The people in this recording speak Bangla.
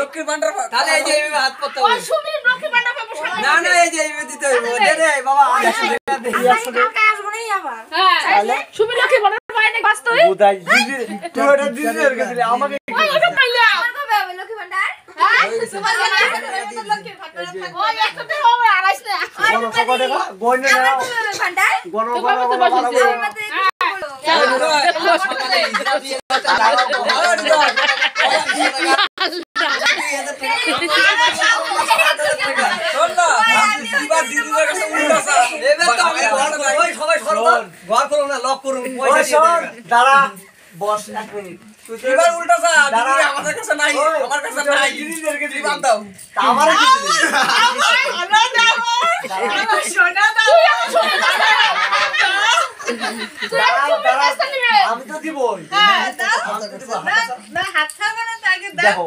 লক্ষ্মীর ভান্ডার তাহলে এই যে এইভাবে হাত পড়তে হবে। ওই সুমির লক্ষ্মীর ভান্ডার পাবো সামনে। না না এই যে এইভাবে দিতে হইব। দে রে বাবা 100 টাকা দে। কালকে আসবো না আবার। হ্যাঁ তাহলে সুমির লক্ষ্মীর ভান্ডার পাই না বাস তুই। বুদাই দিদি তুই ওটা দিদি এর কাছে দিলে আমাকে ওই ওটা পাইলা। আমার কবে হবে লক্ষ্মী ভান্ডার? হ্যাঁ তোমার না লক্ষ্মী ভান্ডার থাকবে। ওই একটা তো হবে আড়াইশ না। কোন কত টাকা গয়না না আমার কবে হবে ভান্ডার? গণ তোমার তো বসেছে। আমার মতে দাঁড়া বস এক মিনিট এবার উল্টা সা দিদি আমাদের কাছে নাই আমার কাছে নাই দিদিদেরকে দিদি বাদ দাও আমার কি দিবি আমরা দাও আমার সোনা দাও তুই আমার সোনা দাও আমি তো দিবই হ্যাঁ দাও না হাত খাবে না তাকে দাও দেখো